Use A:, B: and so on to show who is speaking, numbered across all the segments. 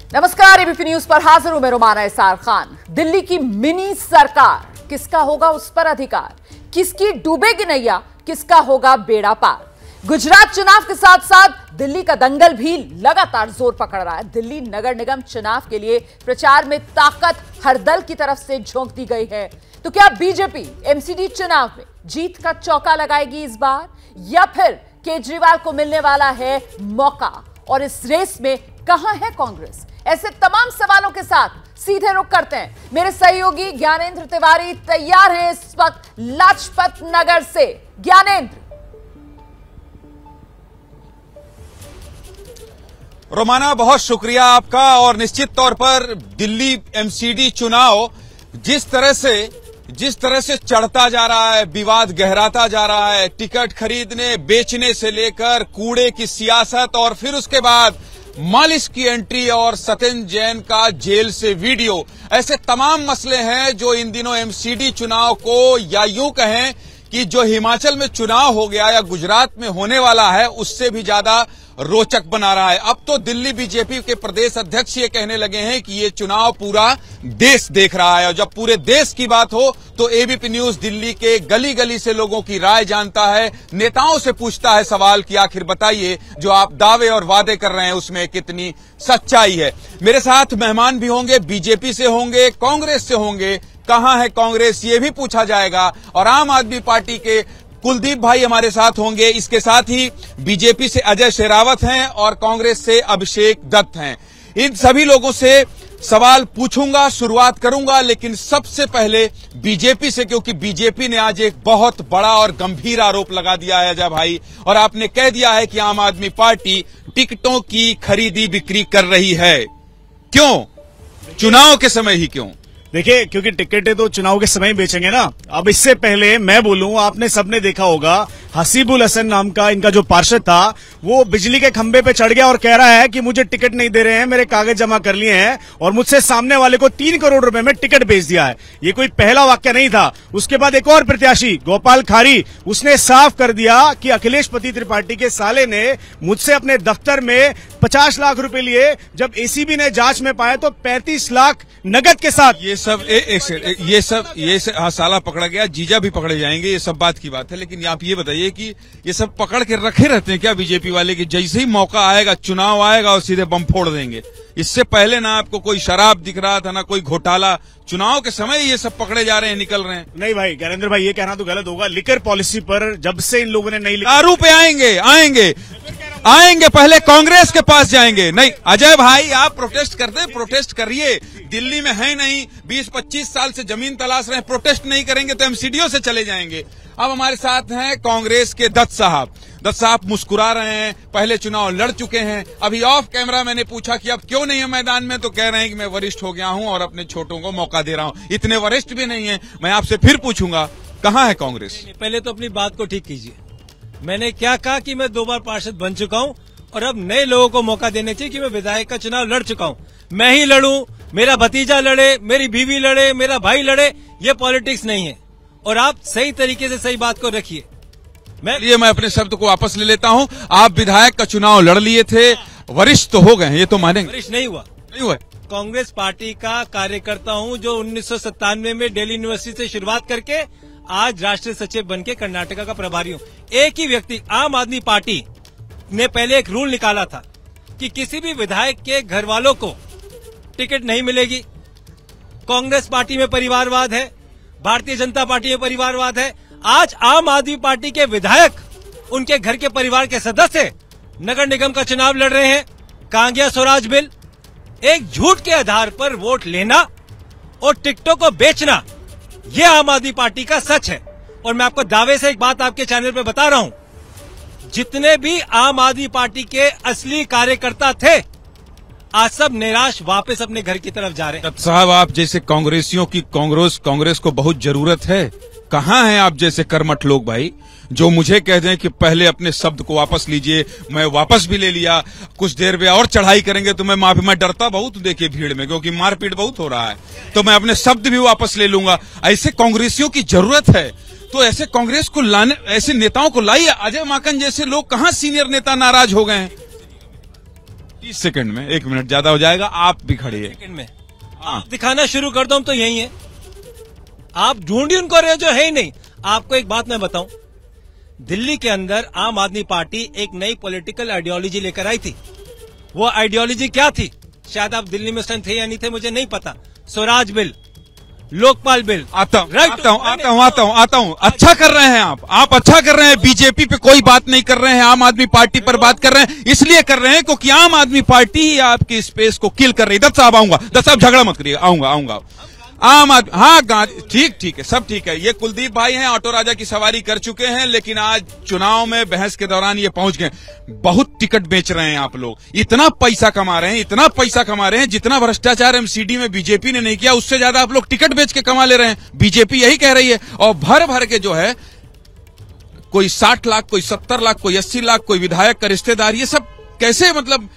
A: नमस्कार, ABP news पर हाजिर हूं मैं रोमाना इसार खान। दिल्ली की मिनी सरकार, किसका होगा उस पर अधिकार? किसकी डूबेगी नैया, किसका होगा बेड़ा पार? गुजरात चुनाव के साथ साथ दिल्ली का दंगल भी लगातार जोर पकड़ रहा है। दिल्ली नगर निगम चुनाव के लिए प्रचार में ताकत हर दल की तरफ से झोंक दी गई है। तो क्या बीजेपी एमसीडी चुनाव में जीत का चौका लगाएगी इस बार, या फिर केजरीवाल को मिलने वाला है मौका? और इस रेस में कहां है कांग्रेस? ऐसे तमाम सवालों के साथ सीधे रुख करते हैं। मेरे सहयोगी ज्ञानेंद्र तिवारी तैयार हैं इस वक्त लाजपत नगर से। ज्ञानेंद्र।
B: रोमाना, बहुत शुक्रिया आपका। और निश्चित तौर पर दिल्ली एमसीडी चुनाव जिस तरह से चढ़ता जा रहा है, विवाद गहराता जा रहा है, टिकट खरीदने बेचने से लेकर कूड़े की सियासत और फिर उसके बाद मालिश की एंट्री और सत्येंद्र जैन का जेल से वीडियो, ऐसे तमाम मसले हैं जो इन दिनों एमसीडी चुनाव को, या यूं कहें कि जो हिमाचल में चुनाव हो गया या गुजरात में होने वाला है, उससे भी ज्यादा रोचक बना रहा है। अब तो दिल्ली बीजेपी के प्रदेश अध्यक्ष ये कहने लगे हैं कि ये चुनाव पूरा देश देख रहा है, और जब पूरे देश की बात हो तो एबीपी न्यूज दिल्ली के गली गली से लोगों की राय जानता है, नेताओं से पूछता है सवाल कि आखिर बताइए जो आप दावे और वादे कर रहे हैं उसमें कितनी सच्चाई है। मेरे साथ मेहमान भी होंगे, बीजेपी से होंगे, कांग्रेस से होंगे। कहां है कांग्रेस, ये भी पूछा जाएगा। और आम आदमी पार्टी के कुलदीप भाई हमारे साथ होंगे। इसके साथ ही बीजेपी से अजय शेरावत हैं और कांग्रेस से अभिषेक दत्त हैं। इन सभी लोगों से सवाल पूछूंगा, शुरुआत करूंगा, लेकिन सबसे पहले बीजेपी से, क्योंकि बीजेपी ने आज एक बहुत बड़ा और गंभीर आरोप लगा दिया है अजय भाई, और आपने कह दिया है कि आम आदमी पार्टी टिकटों की खरीदी बिक्री कर रही है। क्यों? चुनाव के समय ही क्यों?
C: देखिए, क्योंकि टिकटें तो चुनाव के समय बेचेंगे ना। अब इससे पहले मैं बोलूं, आपने सबने देखा होगा, हसीबुल हसन नाम का इनका जो पार्षद था, वो बिजली के खंभे पे चढ़ गया और कह रहा है कि मुझे टिकट नहीं दे रहे हैं, मेरे कागज जमा कर लिए हैं और मुझसे सामने वाले को 3 करोड़ रुपए में टिकट बेच दिया है। ये कोई पहला वाक्य नहीं था। उसके बाद एक और प्रत्याशी गोपाल खारी, उसने साफ कर दिया कि अखिलेश पति त्रिपाठी के साले ने मुझसे अपने दफ्तर में 50 लाख रुपए लिए, जब एसीबी ने जांच में पाया तो 35 लाख नगद के साथ।
B: ये सब साला पकड़ा गया, जीजा भी पकड़े जाएंगे, ये सब बात की बात है। लेकिन आप ये बताइए कि ये सब पकड़ के रखे रहते हैं क्या बीजेपी वाले, कि जैसे ही मौका आएगा, चुनाव आएगा और सीधे बम फोड़ देंगे? इससे पहले ना आपको कोई शराब दिख रहा था, ना कोई घोटाला, चुनाव के समय ये सब पकड़े जा रहे हैं, निकल रहे हैं।
C: नहीं भाई ज्ञानेंद्र भाई, ये कहना तो गलत होगा। लिकर पॉलिसी पर जब से इन लोगों ने नहीं लिखा,
B: दारू पे आएंगे पहले कांग्रेस के पास जाएंगे। नहीं अजय भाई, आप प्रोटेस्ट करते, प्रोटेस्ट करिए। दिल्ली में है नहीं, 20-25 साल से जमीन तलाश रहे हैं, प्रोटेस्ट नहीं करेंगे तो एमसीडीओ से चले जाएंगे। अब हमारे साथ हैं कांग्रेस के दत्त साहब। दत्त साहब मुस्कुरा रहे हैं, पहले चुनाव लड़ चुके हैं। अभी ऑफ कैमरा मैंने पूछा कि अब क्यों नहीं है मैदान में, तो कह रहे हैं कि मैं वरिष्ठ हो गया हूं और अपने छोटों को मौका दे रहा हूं। इतने वरिष्ठ भी नहीं है। मैं आपसे फिर पूछूंगा, कहां है कांग्रेस?
D: पहले तो अपनी बात को ठीक कीजिए। मैंने क्या कहा कि मैं 2 बार पार्षद बन चुका हूं और अब नए लोगों को मौका देने चाहिए कि मैं विधायक का चुनाव लड़ चुका हूं। मैं ही लड़ूं, मेरा भतीजा लड़े, मेरी बीवी लड़े, मेरा भाई लड़े, ये पॉलिटिक्स नहीं है। और आप सही तरीके से सही बात को रखिए।
B: मैं अपने शब्द को वापस ले लेता हूं। आप विधायक का चुनाव लड़ लिए थे, वरिष्ठ तो हो गए हैं, ये तो मानेंगे।
D: वरिष्ठ नहीं हुआ। कांग्रेस पार्टी का कार्यकर्ता हूं, जो 1997 में दिल्ली यूनिवर्सिटी से शुरुआत करके आज राष्ट्रीय सचिव बनके कर्नाटका का प्रभारी हूं। एक ही व्यक्ति, आम आदमी पार्टी ने पहले एक रूल निकाला था कि किसी भी विधायक के घर वालों को टिकट नहीं मिलेगी। कांग्रेस पार्टी में परिवारवाद है, भारतीय जनता पार्टी में परिवारवाद है। आज आम आदमी पार्टी के विधायक, उनके घर के परिवार के सदस्य नगर निगम का चुनाव लड़ रहे हैं। कहां गया स्वराज बिल? एक झूठ के आधार पर वोट लेना और टिकटों को बेचना, यह आम आदमी पार्टी का सच है। और मैं आपको दावे से एक बात आपके चैनल पे बता रहा हूं, जितने भी आम आदमी पार्टी के असली कार्यकर्ता थे, आज सब निराश वापस अपने घर की तरफ जा रहे हैं।
B: साहब, आप जैसे कांग्रेसियों की कांग्रेस को बहुत जरूरत है। कहां हैं आप जैसे कर्मठ लोग भाई, जो मुझे कह दें कि पहले अपने शब्द को वापस लीजिए? मैं वापस भी ले लिया, कुछ देर में और चढ़ाई करेंगे तो मैं माफी, मैं डरता बहुत देखिए भीड़ में, क्योंकि मारपीट बहुत हो रहा है, तो मैं अपने शब्द भी वापस ले लूंगा। ऐसे कांग्रेसियों की जरूरत है, तो ऐसे कांग्रेस को लाने, ऐसे नेताओं को लाइए। अजय माकन जैसे लोग, कहां सीनियर नेता नाराज हो गए हैं? 30 सेकंड में, 1 मिनट ज्यादा हो जाएगा, आप भी खड़े हैं।
D: सेकंड में आप दिखाना शुरू कर दो, हम तो यही है। आप ढूंढ ही उनको रहे हो जो है ही नहीं। आपको एक बात मैं बताऊं, दिल्ली के अंदर आम आदमी पार्टी एक नई पॉलिटिकल आइडियोलॉजी लेकर आई थी। वो आइडियोलॉजी क्या थी? शायद आप दिल्ली में थे या नहीं थे मुझे नहीं पता। Swaraj bill, Lokpal bill.
B: आता हूँ। अच्छा कर रहे हैं आप अच्छा कर रहे हैं। बीजेपी पे कोई बात नहीं कर रहे हैं, आम आदमी पार्टी पर बात कर रहे हैं। इसलिए कर रहे हैं क्योंकि आम आदमी पार्टी ही आपकी स्पेस को किल कर रही है। दत्त साहब आऊंगा, दत्त साहब झगड़ा मत करिए, आऊंगा। आम आदमी, हाँ ठीक है, सब ठीक है। ये कुलदीप भाई हैं, ऑटो राजा की सवारी कर चुके हैं, लेकिन आज चुनाव में बहस के दौरान ये पहुंच गए। बहुत टिकट बेच रहे हैं आप लोग, इतना पैसा कमा रहे हैं जितना भ्रष्टाचार एमसीडी में बीजेपी ने नहीं किया, उससे ज्यादा आप लोग टिकट बेच के कमा ले रहे हैं। बीजेपी यही कह रही है। और भर के जो है, कोई 60 लाख, कोई 70 लाख, कोई 80 लाख, कोई विधायक का रिश्तेदार, ये सब कैसे? मतलब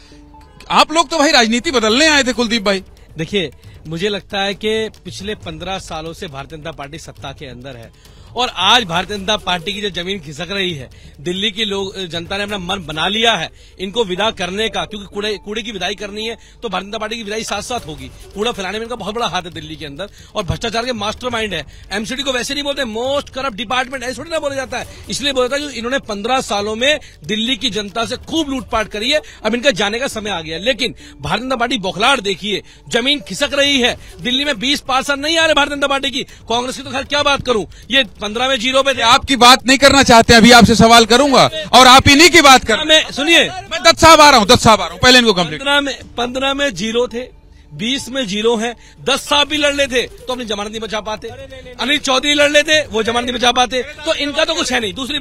B: आप लोग तो भाई राजनीति बदलने आए थे कुलदीप भाई।
E: देखिए, मुझे लगता है कि पिछले 15 सालों से भारतीय जनता पार्टी सत्ता के अंदर है और आज भारतीय जनता पार्टी की जो जमीन खिसक रही है, दिल्ली की लोग जनता ने अपना मन बना लिया है इनको विदा करने का, क्योंकि कूड़े की विदाई करनी है तो भारतीय जनता पार्टी की विदाई साथ साथ होगी। कूड़ा फैलाने में इनका बहुत बड़ा हाथ है दिल्ली के अंदर और भ्रष्टाचार के मास्टरमाइंड है। एमसीडी को वैसे नहीं बोलते मोस्ट करप्ट डिपार्टमेंट, ऐसे थोड़ी ना बोला जाता है। इसलिए बोला जाता है कि इन्होंने 15 सालों में दिल्ली की जनता से खूब लूटपाट करी है, अब इनका जाने का समय आ गया। लेकिन भारतीय जनता पार्टी बौखलाहट देखिए, जमीन खिसक रही है। दिल्ली में 20 पार्षद नहीं आ रहे भारतीय जनता पार्टी की, कांग्रेस की तो खैर क्या बात करूं, ये 15 में 0 पे।
B: आपकी बात नहीं करना चाहते, अभी आपसे सवाल करूंगा और आप इन्हीं की बात कर।
E: सुनिए,
B: मैं दत्त साहब आ रहा हूं, पहले इनको कंप्लीट।
E: 15 में 0 थे, 20 में 0 है। 10 साहब भी लड़ लेते तो अपनी जमानत नहीं बचा पाते। अनिल चौधरी लड़ लेते, वो जमानत नहीं बचा पाते। तो इनका तो कुछ है नहीं। दूसरी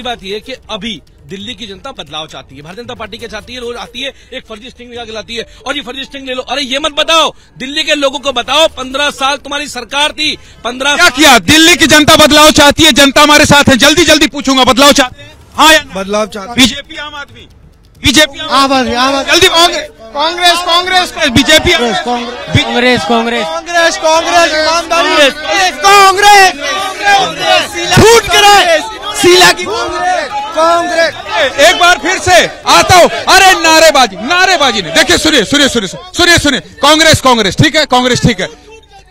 E: बात ये कि अभी दिल्ली की जनता बदलाव चाहती है, भारतीय जनता पार्टी क्या चाहती है? रोज आती है एक फर्जी स्टिंग निकाल के लाती है और ये फर्जी स्टिंग ले लो। अरे ये मत बताओ, दिल्ली के लोगों को बताओ, 15 साल तुम्हारी सरकार थी, 15
B: क्या किया? दिल्ली की जनता बदलाव चाहती है, जनता हमारे साथ है। जल्दी पूछूंगा, बदलाव चाहते हैं? हाँ या
F: बदलाव चाहते?
B: बीजेपी, आम आदमी, बीजेपी,
F: जल्दी कांग्रेस,
B: बीजेपी,
F: झूठ कराए शीला की कांग्रेस।
B: एक बार फिर से आता हूँ। अरे नारेबाजी नहीं, देखिए सुनिए, कांग्रेस ठीक है, कांग्रेस ठीक है।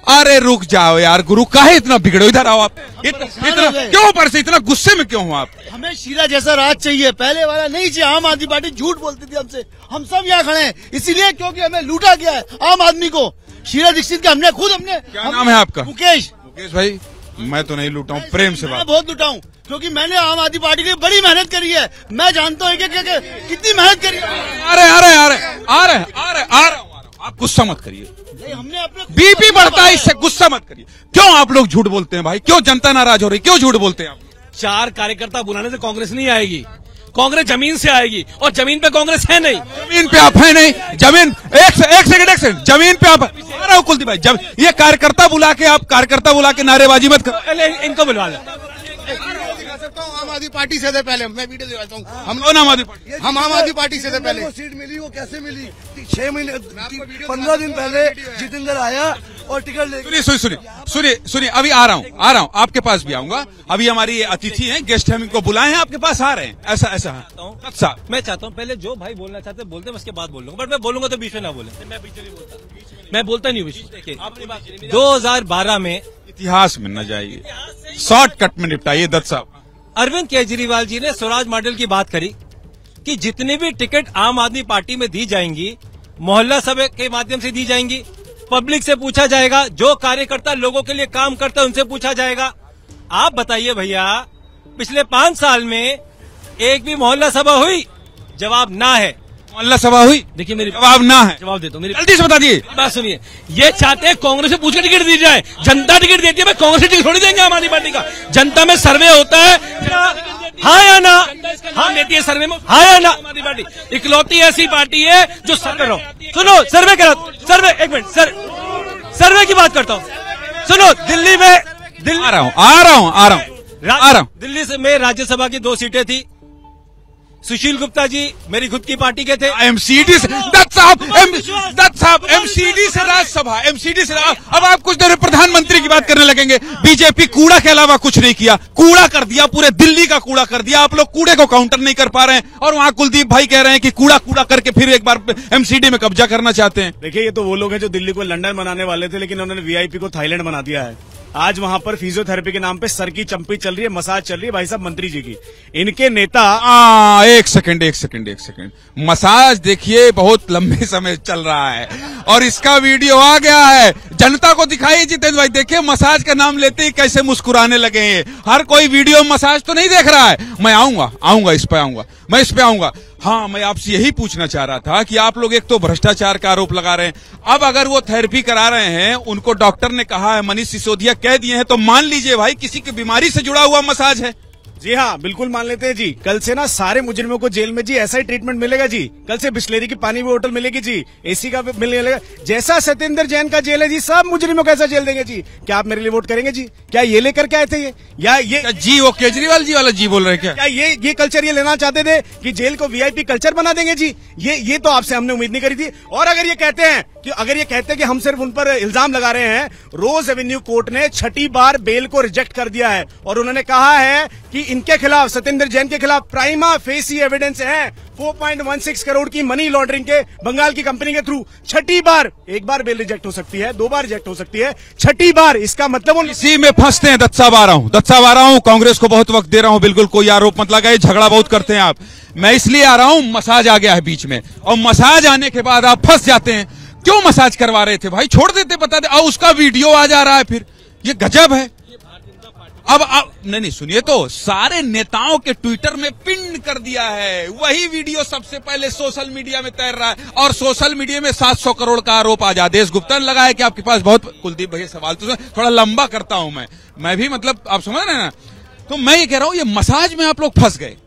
B: अरे रुक जाओ यार गुरु, काहे इतना बिगड़ो? इधर आओ आप। इतना क्यों पर से इतना गुस्से में क्यों हो आप?
F: हमें शीला जैसा राज चाहिए, पहले वाला नहीं चाहिए। आम आदमी पार्टी झूठ बोलती थी हमसे, हम सब यहाँ खड़े हैं इसीलिए क्योंकि हमें लूटा गया है आम आदमी को। शीला दीक्षित के हमने
B: क्या नाम है आपका?
F: मुकेश
B: भाई, मैं तो नहीं लूटा हूँ, प्रेम से बात।
F: बहुत लूटा हूँ क्योंकि मैंने आम आदमी पार्टी के लिए बड़ी मेहनत करी है। मैं जानता हूँ कितनी मेहनत करी है।
B: आ रहे आप गुस्सा मत करिए,
F: हमने अपने
B: बीपी बढ़ता है इससे, गुस्सा मत करिए। क्यों आप लोग झूठ बोलते हैं भाई? क्यों जनता नाराज हो रही? क्यों झूठ बोलते हैं आप?
E: 4 कार्यकर्ता बुलाने से कांग्रेस नहीं आएगी, कांग्रेस जमीन से आएगी और जमीन पे कांग्रेस है नहीं।
B: जमीन पे आप है नहीं, जमीन एक सेकंड, जमीन पे आप आ रहा हूँ कुलदीप भाई। जब ये कार्यकर्ता बुला के नारेबाजी मत करो।
E: इनको बुलवा लो।
F: आम आदमी पार्टी से थे पहले, मैं वीडियो दिखाता हूँ।
B: हम आम
F: आदमी पार्टी से थे पहले। सीट मिली, वो कैसे मिली? 6 महीने 15 दिन पहले जितेंद्र आया और टिकट लेके।
B: सुनिए, अभी आ रहा हूँ, आपके पास भी आऊंगा। अभी हमारी ये अतिथि हैं, गेस्ट हम इनको बुलाए हैं, आपके पास आ रहे हैं। ऐसा
D: अच्छा, मैं चाहता हूँ पहले जो भाई बोलना चाहते बोलते हैं, उसके बाद बोल लूंगा, बट मैं बोलूंगा तो बीच में ना बोले।
E: मैं बोलता नहीं हूँ।
D: 2012 में
B: इतिहास में न जाइए, शॉर्टकट में निपटाइए। दत्त साहब,
D: अरविंद केजरीवाल जी ने स्वराज मॉडल की बात करी कि जितनी भी टिकट आम आदमी पार्टी में दी जाएंगी, मोहल्ला सभा के माध्यम से दी जाएंगी, पब्लिक से पूछा जाएगा, जो कार्यकर्ता लोगों के लिए काम करता है उनसे पूछा जाएगा। आप बताइए भैया, पिछले 5 साल में एक भी मोहल्ला सभा हुई? जवाब ना है।
B: मोहल्ला सभा हुई?
E: देखिए मेरी
B: जवाब ना है।
E: जवाब देता हूँ,
B: जल्दी से बता दिए।
E: बात सुनिए, ये चाहते हैं कांग्रेस से पूछ कर टिकट दी जाए। जनता टिकट देती है, मैं कांग्रेस से टिकट थोड़ी देंगे आम आदमी पार्टी का। जनता में सर्वे होता है, हाँ या ना? हाँ देती है सर्वे में, हाँ या ना? आम आदमी पार्टी इकलौती ऐसी पार्टी है जो सर्वे करो। सुनो, सर्वे करो, सर्वे, एक मिनट सर्वे की बात करता हूँ। सुनो, दिल्ली में
B: आ रहा हूँ।
D: दिल्ली से में राज्यसभा की 2 सीटें थी, सुशील गुप्ता जी मेरी खुद की पार्टी के थे।
B: एमसीडी से दत्त साहब एमसीडी से राज्यसभा, एमसीडी से अब आप कुछ देर प्रधानमंत्री की बात करने लगेंगे। बीजेपी कूड़ा के अलावा कुछ नहीं किया, कूड़ा कर दिया, पूरे दिल्ली का कूड़ा कर दिया। आप लोग कूड़े को काउंटर नहीं कर पा रहे हैं और वहां कुलदीप भाई कह रहे हैं कि कूड़ा करके फिर एक बार एमसीडी में कब्जा करना चाहते हैं।
C: देखिए, ये तो वो लोग हैं जो दिल्ली को लंदन बनाने वाले थे, लेकिन उन्होंने वीआईपी को थाईलैंड बना दिया है। आज वहां पर फिजियोथेरेपी के नाम पे सर की चंपी चल रही है, मसाज चल रही है भाई साहब मंत्री जी की। इनके नेता
B: एक सेकंड मसाज देखिए बहुत लंबे समय चल रहा है और इसका वीडियो आ गया है, जनता को दिखाइए। जितेंद्र भाई देखिए, मसाज का नाम लेते ही कैसे मुस्कुराने लगे हैं। हर कोई वीडियो मसाज तो नहीं देख रहा है। मैं इस पे आऊंगा। हाँ, मैं आपसे यही पूछना चाह रहा था कि आप लोग एक तो भ्रष्टाचार का आरोप लगा रहे हैं, अब अगर वो थेरेपी करा रहे हैं, उनको डॉक्टर ने कहा है, मनीष सिसोदिया कह दिए हैं, तो मान लीजिए भाई किसी की बीमारी से जुड़ा हुआ मसाज है।
C: जी हाँ, बिल्कुल मान लेते हैं जी। कल से ना सारे मुजरिमों को जेल में जी ऐसा ही ट्रीटमेंट मिलेगा जी। कल से बिस्लेरी की पानी भी होटल मिलेगी जी, एसी का भी मिलेगा। जैसा सत्येंद्र जैन का जेल है जी, सब मुजरिमों को ऐसा जेल देंगे जी। क्या आप मेरे लिए वोट करेंगे जी? क्या ये लेकर के आए थे ये
B: जी वो केजरीवाल जी वाला जी बोल रहे हैं?
C: क्या ये कल्चर ये लेना चाहते थे कि जेल को वीआईपी कल्चर बना देंगे जी? ये तो आपसे हमने उम्मीद नहीं करी थी। और अगर ये कहते हैं कि हम सिर्फ उन पर इल्जाम लगा रहे हैं, रोज एवेन्यू कोर्ट ने 6ठी बार बेल को रिजेक्ट कर दिया है और उन्होंने कहा है कि इनके खिलाफ, सत्येंद्र जैन के खिलाफ प्राइमा फेसी एविडेंस है 4.16 करोड़ की मनी लॉन्ड्रिंग के बंगाल की कंपनी के थ्रू। 6ठी बार, एक बार बेल रिजेक्ट हो सकती है, 2 बार रिजेक्ट हो सकती है, 6ठी बार, इसका मतलब
B: इसी में फंसते हैं। दत्त साहब आ रहा हूं, कांग्रेस को बहुत वक्त दे रहा हूं, बिल्कुल कोई आरोप मत लगाए, झगड़ा बहुत करते हैं आप। मैं इसलिए आ रहा हूं, मसाज आ गया है बीच में और मसाज आने के बाद आप फंस जाते हैं। क्यों मसाज करवा रहे थे भाई? छोड़ देते, बता दे। और उसका वीडियो आ जा रहा है, फिर ये गजब है। अब नहीं सुनिए, तो सारे नेताओं के ट्विटर में पिन कर दिया है, वही वीडियो सबसे पहले सोशल मीडिया में तैर रहा है और सोशल मीडिया में 700 करोड़ का आरोप आज आदेश गुप्ता ने लगाया कि आपके पास बहुत। कुलदीप भैया सवाल तो थोड़ा लंबा करता हूं मैं भी, मतलब आप समझ रहे हैं ना। तो मैं ये कह रहा हूं, ये मसाज में आप लोग फंस गए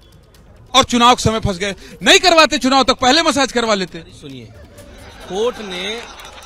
B: और चुनाव के समय फंस गए। नहीं करवाते चुनाव तक, पहले मसाज करवा लेते।
E: सुनिए,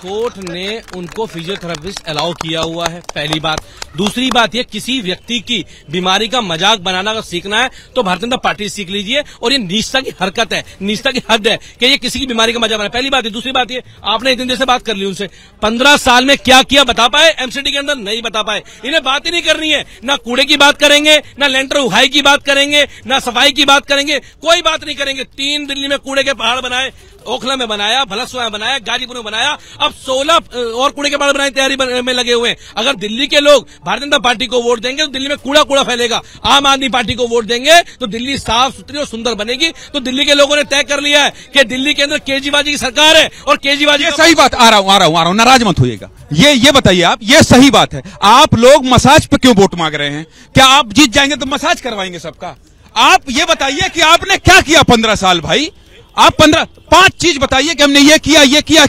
E: कोर्ट ने उनको फिजियोथेरेपिस्ट अलाउ किया हुआ है, पहली बात। दूसरी बात ये, किसी व्यक्ति की बीमारी का मजाक बनाना अगर सीखना है तो भारतीय जनता पार्टी सीख लीजिए। और ये नीचता की हरकत है, नीचता की हद है कि ये किसी की बीमारी का मजाक बनाए, पहली बात है। दूसरी बात ये, आपने इतनी देर से बात कर ली उनसे, 15 साल में क्या किया बता पाए? एमसीडी के अंदर नहीं बता पाए। इन्हें बात ही नहीं करनी है, ना कूड़े की बात करेंगे, ना लेंटर उहाई की बात करेंगे, ना सफाई की बात करेंगे, कोई बात नहीं करेंगे। 3 दिल्ली में कूड़े के पहाड़ बनाए, ओखला में बनाया, भलसवा में बनाया, गाजीपुर में बनाया, अब 16 और कूड़े के पहाड़ बनाने की तैयारी में लगे हुए हैं। अगर दिल्ली के लोग भारतीय जनता पार्टी को वोट देंगे तो दिल्ली में कूड़ा फैलेगा। आम आदमी पार्टी को वोट देंगे तो दिल्ली साफ सुथरी और सुंदर बनेगी। तो दिल्ली के लोगों ने तय कर लिया है कि दिल्ली के अंदर केजरीवाल जी की सरकार है और केजरीवाल जी।
B: सही बात, आ रहा हूं, नाराज मत होइएगा। ये बताइए आप, ये सही बात है। आप लोग मसाज पे क्यों वोट मांग रहे हैं? क्या आप जीत जाएंगे तो मसाज करवाएंगे सबका? आप ये बताइए कि आपने क्या किया 15 साल भाई? आप 5 चीज बताइए कि हमने ये किया।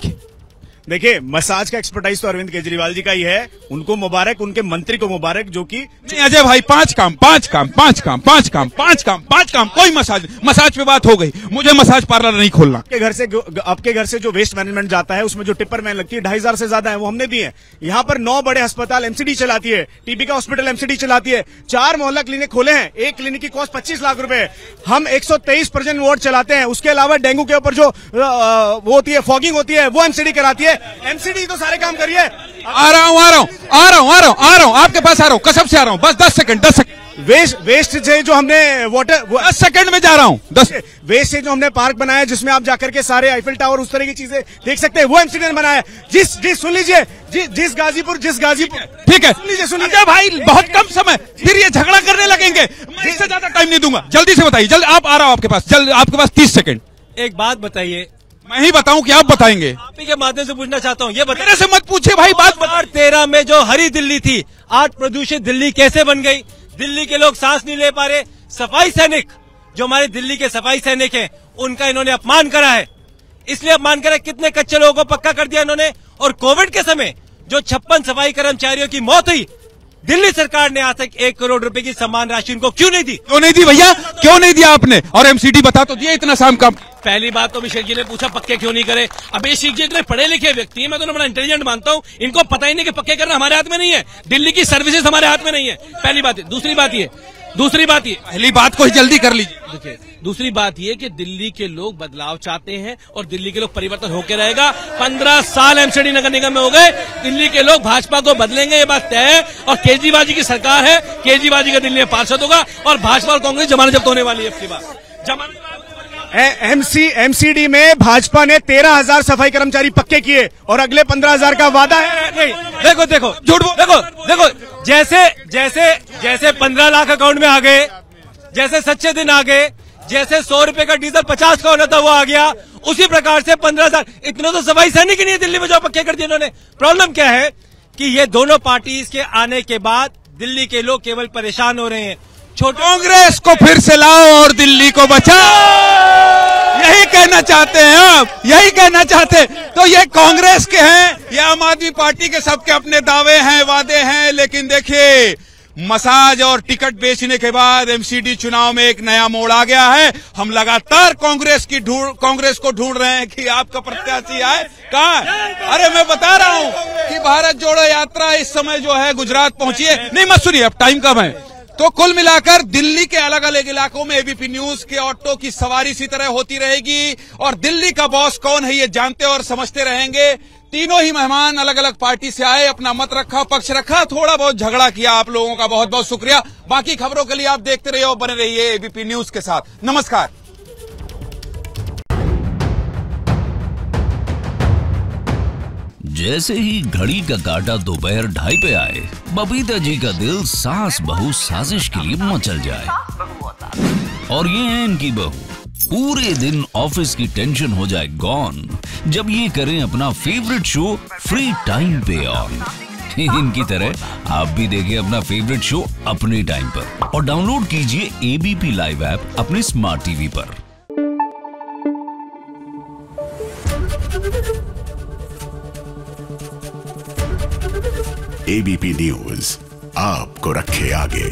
C: देखिए, मसाज का एक्सपर्टाइज तो अरविंद केजरीवाल जी का ही है, उनको मुबारक, उनके मंत्री को मुबारक, जो कि
B: अजय भाई 5 काम, कोई मसाज पे बात हो गई। मुझे मसाज पार्लर नहीं खोलना।
C: आपके घर से जो वेस्ट मैनेजमेंट जाता है उसमें जो टिप्पर मैन लगती है 2500 से ज्यादा है, वो हमने दी है। यहाँ पर 9 बड़े अस्पताल एमसीडी चलाती है, टीबी का हॉस्पिटल एमसीडी चलाती है, 4 मोहल्ला क्लिनिक खोले हैं, एक क्लिनिक की कॉस्ट 25 लाख रुपए है। हम 123 प्रजनन वार्ड चलाते हैं। उसके अलावा डेंगू के ऊपर जो वो होती है, फॉगिंग होती है, वो एमसीडी कराती है। एमसीडी तो सारे काम करिए।
B: आ रहा हूं, आपके पास आ रहा हूं, कसम से आ रहा हूं, बस 10 सेकंड।
C: वेस्ट से जो हमने वाटर
B: 10 सेकंड में जा रहा हूं। 10
C: वेस्ट से जो हमने पार्क बनाया, जिसमें आप जाकर के सारे आईफिल टावर उस तरह की चीजें देख सकते हैं, वो एमसीडी ने बनाया। सुन लीजिए, जिस गाजीपुर
B: ठीक है, सुनिए भाई, बहुत कम समय, फिर ये झगड़ा करने लगेंगे। मैं इससे ज्यादा टाइम नहीं दूंगा, जल्दी से बताइए। जल्दी आप, आ रहा हूं आपके पास, आपके पास 30 सेकंड।
D: एक बात बताइए।
B: मैं ही बताऊं कि आप बताएंगे?
D: आप ही के माध्यम से पूछना चाहता हूं, ये बताइए।
B: मेरे से मत पूछिए भाई, बात
D: 2013 में जो हरी दिल्ली थी, आज प्रदूषित दिल्ली कैसे बन गई? दिल्ली के लोग सांस नहीं ले पा रहे। सफाई सैनिक, जो हमारे दिल्ली के सफाई सैनिक हैं, उनका इन्होंने अपमान करा है। इसलिए अपमान करा, कितने कच्चे लोगों को पक्का कर दिया इन्होंने। और कोविड के समय जो 56 सफाई कर्मचारियों की मौत हुई, दिल्ली सरकार ने आज तक 1 करोड़ रुपए की सम्मान राशि उनको क्यों नहीं दी?
B: क्यों नहीं दी भैया, क्यों नहीं दिया आपने? और एमसीडी बता तो दिया इतना शाम का।
E: पहली बात तो अभिषेक जी ने पूछा पक्के क्यों नहीं करे। अभिषेक जी इतने पढ़े लिखे व्यक्ति हैं, मैं तो बड़ा इंटेलिजेंट मानता हूं, इनको पता ही नहीं कि पक्के करना हमारे हाथ में नहीं है, दिल्ली की सर्विसेज हमारे हाथ में नहीं है, पहली बात है। दूसरी बात ये, दूसरी बात ये,
B: पहली बात को ही जल्दी कर लीजिए।
E: देखिए, दूसरी बात ये कि दिल्ली के लोग बदलाव चाहते हैं और दिल्ली के लोग परिवर्तन होकर रहेगा। 15 साल एमसीडी नगर निगम में हो गए, दिल्ली के लोग भाजपा को बदलेंगे, ये बात तय है। और केजरीवाल जी की सरकार है, केजरीवाल जी का दिल्ली में पार्षद होगा और भाजपा और कांग्रेस जमानत जब्त होने वाली है। इसके बाद
C: एमसीडी में भाजपा ने 13,000 सफाई कर्मचारी पक्के किए और अगले 15,000 का वादा है।
D: नहीं, देखो झूठ देखो जैसे 15 लाख अकाउंट में आ गए, जैसे सच्चे दिन आ गए, जैसे 100 रुपए का डीजल 50 का होना था वो आ गया, उसी प्रकार से 15,000 इतने तो सफाई सैनिक ही नहीं है दिल्ली में जो पक्के कर दिए इन्होंने। प्रॉब्लम क्या है कि ये दोनों पार्टी के आने के बाद दिल्ली के लोग केवल परेशान हो रहे हैं।
B: कांग्रेस को फिर से लाओ और दिल्ली को बचाओ, यही कहना चाहते हैं आप, यही कहना चाहते हैं। तो ये कांग्रेस के हैं, ये आम आदमी पार्टी के, सबके अपने दावे हैं, वादे हैं। लेकिन देखिए, मसाज और टिकट बेचने के बाद एमसीडी चुनाव में एक नया मोड़ आ गया है। हम लगातार कांग्रेस को ढूंढ रहे हैं कि आपका प्रत्याशी आए। कहाँ? अरे मैं बता रहा हूं कि भारत जोड़ो यात्रा इस समय जो है गुजरात पहुंची है। नहीं मत सुनिए, अब टाइम कम है। तो कुल मिलाकर दिल्ली के अलग अलग इलाकों में एबीपी न्यूज के ऑटो की सवारी इसी तरह होती रहेगी और दिल्ली का बॉस कौन है ये जानते और समझते रहेंगे। तीनों ही मेहमान अलग अलग पार्टी से आए, अपना मत रखा, पक्ष रखा, थोड़ा बहुत झगड़ा किया। आप लोगों का बहुत बहुत शुक्रिया। बाकी खबरों के लिए आप देखते रहिए और बने रहिए एबीपी न्यूज के साथ। नमस्कार।
G: जैसे ही घड़ी का काटा दोपहर 2:30 पे आए, बबीता जी का दिल सास बहू साजिश के लिए मचल जाए। और ये है इनकी बहू, पूरे दिन ऑफिस की टेंशन हो जाए गॉन जब ये करें अपना फेवरेट शो फ्री टाइम पे ऑन। इनकी तरह आप भी देखिए अपना फेवरेट शो अपने टाइम पर और डाउनलोड कीजिए एबीपी लाइव ऐप अपने स्मार्ट टीवी पर।
H: एबीपी न्यूज आपको रखे आगे।